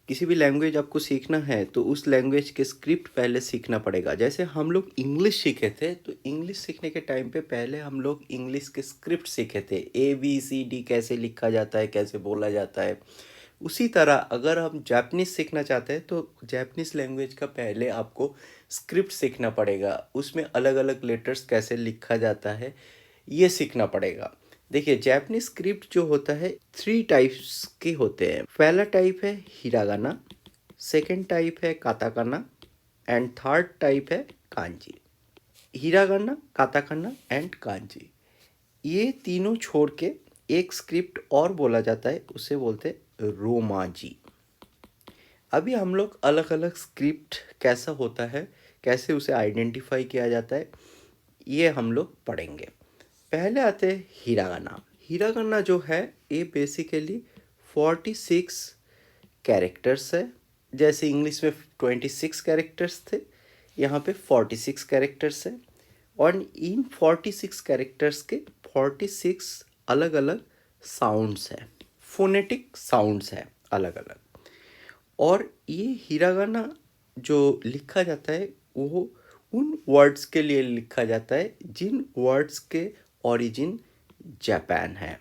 किसी भी लैंग्वेज आपको सीखना है तो उस लैंग्वेज के स्क्रिप्ट पहले सीखना पड़ेगा। जैसे हम लोग इंग्लिश सीखे थे तो इंग्लिश सीखने के टाइम पे पहले हम लोग इंग्लिश के स्क्रिप्ट सीखे थे, ABCD कैसे लिखा जाता है, कैसे बोला जाता है। उसी तरह अगर हम जापानीज़ सीखना चाहते हैं तो जापानीज़ लैंग्वेज का पहले आपको स्क्रिप्ट सीखना पड़ेगा, उसमें अलग अलग लेटर्स कैसे लिखा जाता है ये सीखना पड़ेगा। देखिए जापानीज स्क्रिप्ट जो होता है 3 टाइप्स के होते हैं। पहला टाइप है हिरागाना, सेकंड टाइप है काताकाना एंड थर्ड टाइप है kanji. Hiragana, katakana and kanji, ये तीनों छोड़ के एक स्क्रिप्ट और बोला जाता है, उसे बोलते हैं रोमाजी। अभी हम लोग अलग अलग स्क्रिप्ट कैसा होता है, कैसे उसे आइडेंटिफाई किया जाता है, ये हम लोग पढ़ेंगे। पहले आते हैं हिरागाना। हिरागाना जो है ये बेसिकली 46 कैरेक्टर्स है। जैसे इंग्लिश में 26 कैरेक्टर्स थे, यहाँ पे 46 कैरेक्टर्स है। और इन 46 कैरेक्टर्स के 46 अलग अलग साउंड्स हैं, फोनेटिक साउंड्स हैं अलग अलग। और ये हिरागाना जो लिखा जाता है वो उन वर्ड्स के लिए लिखा जाता है जिन वर्ड्स के ओरिजिन जापान है।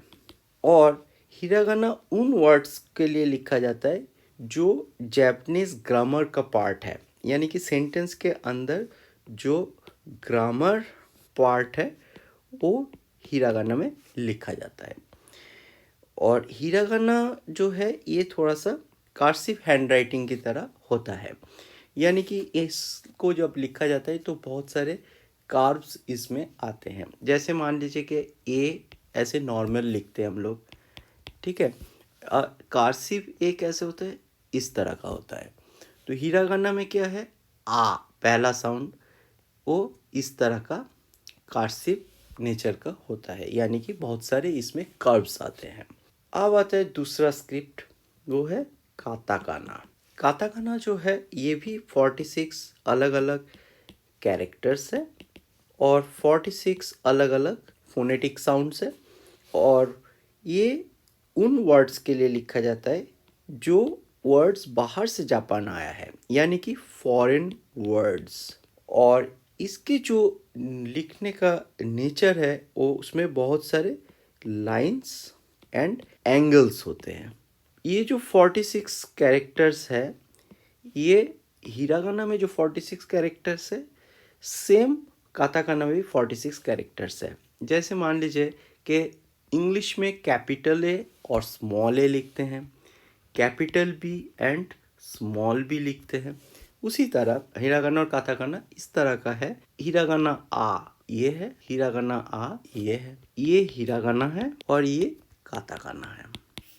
और हिरागाना उन वर्ड्स के लिए लिखा जाता है जो जापानीज ग्रामर का पार्ट है, यानी कि सेंटेंस के अंदर जो ग्रामर पार्ट है वो हिरागाना में लिखा जाता है। और हिरागाना जो है ये थोड़ा सा कार्सिव हैंडराइटिंग की तरह होता है, यानी कि इसको जब लिखा जाता है तो बहुत सारे कार्व्स इसमें आते हैं। जैसे मान लीजिए कि ए ऐसे नॉर्मल लिखते हैं हम लोग, ठीक है। कार्सिव ए कैसे होता है, इस तरह का होता है। तो हिरागाना में क्या है, आ पहला साउंड वो इस तरह का कार्सिव नेचर का होता है, यानी कि बहुत सारे इसमें कर्व्स आते हैं। अब आता है दूसरा स्क्रिप्ट, वो है काताकाना। काताकाना जो है ये भी 46 अलग अलग कैरेक्टर्स है और 46 अलग अलग फोनेटिक साउंड्स है। और ये उन वर्ड्स के लिए लिखा जाता है जो वर्ड्स बाहर से जापान आया है, यानी कि फॉरेन वर्ड्स। और इसके जो लिखने का नेचर है वो उसमें बहुत सारे लाइंस एंड एंगल्स होते हैं। ये जो 46 कैरेक्टर्स है, ये हिरागाना में जो 46 कैरेक्टर्स है सेम काताकाना में भी 46 कैरेक्टर्स है। जैसे मान लीजिए कि इंग्लिश में कैपिटल ए और स्मॉल ए लिखते हैं, capital B and small B लिखते हैं, उसी तरह हिरागाना और काताकाना इस तरह का है। हिरागाना आ ये है, हिरागाना आ ये है, ये हिरागाना है और ये काताकाना है।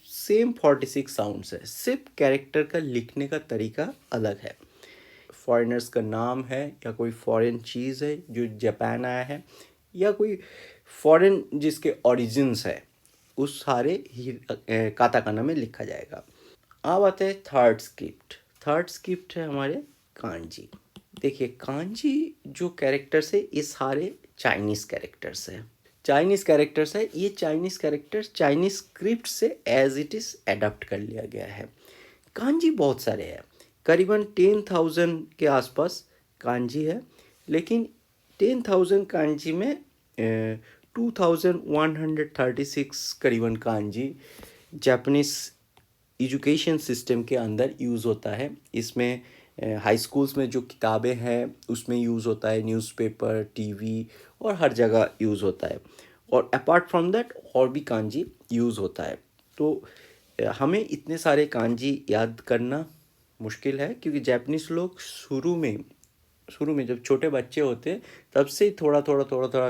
सेम 46 साउंड्स है, सिर्फ कैरेक्टर का लिखने का तरीका अलग है। फॉरेनर्स का नाम है या कोई फॉरेन चीज़ है जो जापान आया है या कोई फॉरेन जिसके ओरिजिन्स है, उस सारे ही काताकाना में लिखा जाएगा। अब आते हैं थर्ड स्क्रिप्ट। थर्ड स्क्रिप्ट है हमारे कांजी। देखिए कांजी जो कैरेक्टर्स है ये सारे चाइनीज़ कैरेक्टर्स है, चाइनीज़ कैरेक्टर्स है। ये चाइनीज़ कैरेक्टर्स चाइनीज़ स्क्रिप्ट से एज इट इज़ एडप्ट कर लिया गया है। कांजी बहुत सारे हैं, करीबन 10,000 के आसपास कांजी है, लेकिन 10,000 कांजी में 2,136 करीबन कांजी जापानीज़ एजुकेशन सिस्टम के अंदर यूज़ होता है। इसमें हाई स्कूल्स में जो किताबें हैं उसमें यूज़ होता है, न्यूज़पेपर, टीवी और हर जगह यूज़ होता है। और अपार्ट फ्रॉम दैट और भी कांजी यूज़ होता है। तो हमें इतने सारे कांजी याद करना मुश्किल है, क्योंकि जापानीज़ लोग शुरू में जब छोटे बच्चे होते हैं तब से थोड़ा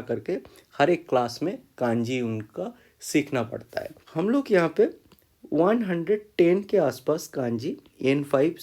करके हर एक क्लास में कांजी उनका सीखना पड़ता है। हम लोग यहाँ पे 110 के आसपास कांजी N5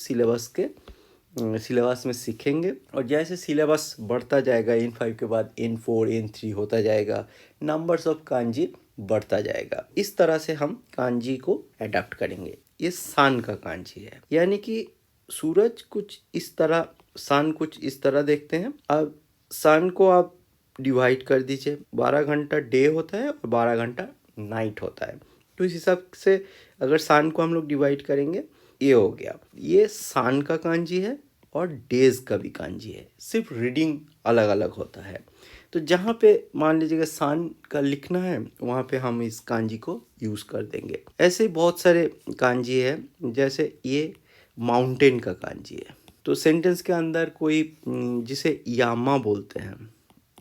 सिलेबस में सीखेंगे। और जैसे सिलेबस बढ़ता जाएगा N5 के बाद N4 N3 होता जाएगा, नंबर्स ऑफ कांजी बढ़ता जाएगा। इस तरह से हम कांजी को अडॉप्ट करेंगे। ये सान का कांजी है, यानी कि सूरज कुछ इस तरह, सन कुछ इस तरह देखते हैं। अब सन को आप डिवाइड कर दीजिए, 12 घंटा डे होता है और 12 घंटा नाइट होता है। तो इस हिसाब से अगर सान को हम लोग डिवाइड करेंगे, ये हो गया, ये सान का कांजी है और डेज का भी कांजी है, सिर्फ रीडिंग अलग अलग होता है। तो जहाँ पे मान लीजिएगा सान का लिखना है, वहाँ पे हम इस कांजी को यूज़ कर देंगे। ऐसे बहुत सारे कांजी है, जैसे ये माउंटेन का कांजी है। तो सेंटेंस के अंदर कोई जिसे यामा बोलते हैं,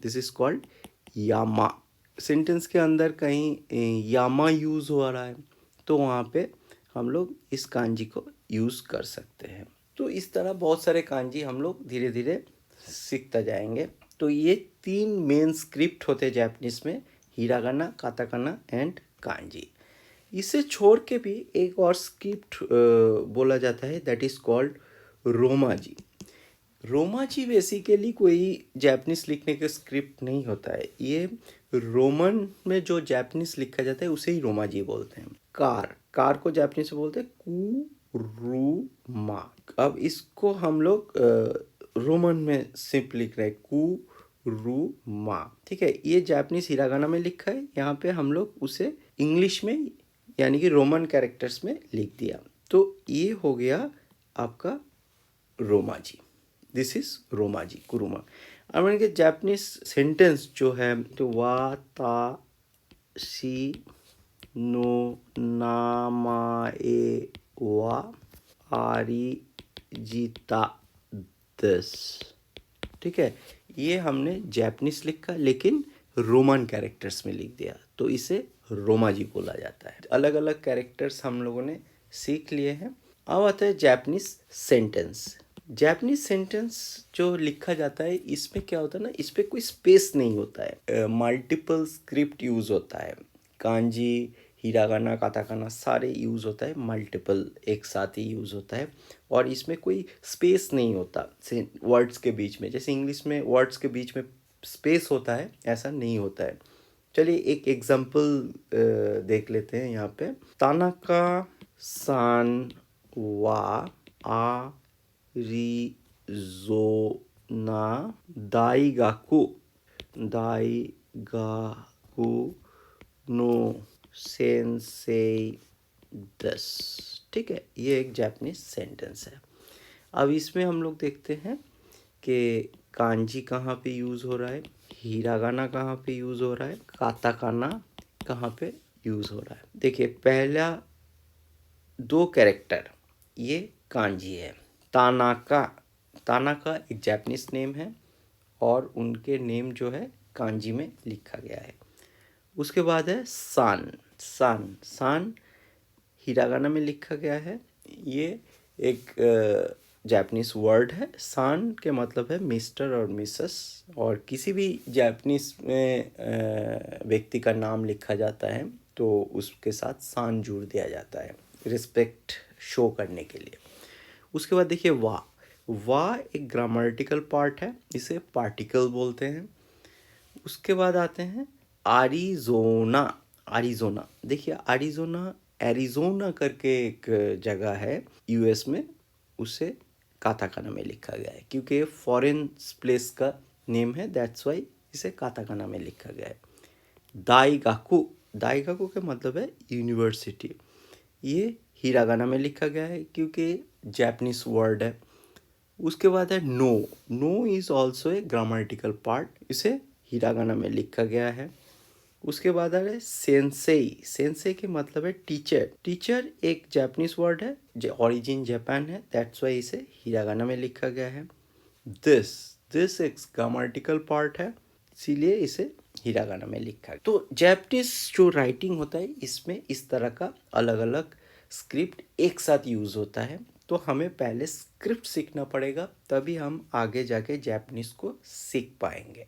दिस इज कॉल्ड यामा। सेंटेंस के अंदर कहीं यामा यूज़ हो रहा है, तो वहाँ पे हम लोग इस कांजी को यूज़ कर सकते हैं। तो इस तरह बहुत सारे कांजी हम लोग धीरे धीरे सीखता जाएंगे। तो ये 3 मेन स्क्रिप्ट होते हैं जापानीज में, हिरागाना, काताकाना एंड कांजी। इसे छोड़ के भी एक और स्क्रिप्ट बोला जाता है, that is called romaji. Romaji basically कोई जापानीज लिखने का स्क्रिप्ट नहीं होता है, ये रोमन में जो जापानीज लिखा जाता है उसे ही रोमाजी बोलते हैं। कार को जापानीज से बोलते हैं कुरुमा। अब इसको हम लोग रोमन में सिर्फ लिख रहे हैं कुरुमा, ठीक है। ये जापानीज हिरागाना में लिखा है, यहाँ पे हम लोग उसे इंग्लिश में यानी कि रोमन कैरेक्टर्स में लिख दिया। तो ये हो गया आपका romaji, this is romaji Kuruma. अब इनके जापानीज सेंटेंस जो है, तो वा ता शी नो नामाए वा आरी जीता दस, ठीक है। ये हमने जापानीज लिखा लेकिन रोमन कैरेक्टर्स में लिख दिया, तो इसे रोमाजी बोला जाता है। अलग अलग कैरेक्टर्स हम लोगों ने सीख लिए हैं। अब आता है जापानीज सेंटेंस। जापानीज सेंटेंस जो लिखा जाता है, इसमें क्या होता है ना, इस पर कोई स्पेस नहीं होता है, मल्टीपल स्क्रिप्ट यूज़ होता है। कांजी, हिरागाना, काताकाना सारे यूज़ होता है, मल्टीपल एक साथ ही यूज़ होता है, और इसमें कोई स्पेस नहीं होता वर्ड्स के बीच में। जैसे इंग्लिश में वर्ड्स के बीच में स्पेस होता है, ऐसा नहीं होता है। चलिए एक एग्जांपल देख लेते हैं यहाँ पे। तानाका सान वा आ रिज़ोना दाइगाकु नो सेंसेई दस, ठीक है। ये एक जापानीज सेंटेंस है। अब इसमें हम लोग देखते हैं कि कांजी कहाँ पे यूज़ हो रहा है, हिरागाना कहाँ पे यूज़ हो रहा है, काताकाना कहाँ पे यूज़ हो रहा है। देखिए पहला 2 कैरेक्टर ये कांजी है। तानाका एक जापानीज नेम है और उनके नेम जो है कांजी में लिखा गया है। उसके बाद है सान हिरागाना में लिखा गया है। ये एक जापानीज वर्ड है। सान के मतलब है मिस्टर और मिसेस, और किसी भी जापानीज में व्यक्ति का नाम लिखा जाता है तो उसके साथ सान जोड़ दिया जाता है रिस्पेक्ट शो करने के लिए। उसके बाद देखिए वाह एक ग्रामेटिकल पार्ट है, इसे पार्टिकल बोलते हैं। उसके बाद आते हैं एरिज़ोना। देखिए एरिज़ोना करके एक जगह है यूएस में, उसे काताकाना में लिखा गया है क्योंकि ये फॉरेन प्लेस का नेम है, दैट्स वाई इसे काताकाना में लिखा गया है। दाइगाकू का मतलब है यूनिवर्सिटी, ये हिरागाना में लिखा गया है क्योंकि जापानीज वर्ड है। उसके बाद है no is also a grammatical part, इसे हिरागाना में लिखा गया है। उसके बाद आ रहा है सेंसेई के मतलब है टीचर एक जापानीज वर्ड है, जो ओरिजिन जापान है, दैट्स वाई इसे हिरागाना में लिखा गया है। दिस एक ग्रामेटिकल पार्ट है, इसीलिए इसे हिरागाना में लिखा है। तो जापानीज जो राइटिंग होता है इसमें इस तरह का अलग अलग स्क्रिप्ट एक साथ यूज़ होता है। तो हमें पहले स्क्रिप्ट सीखना पड़ेगा, तभी हम आगे जाके जापानीज को सीख पाएंगे।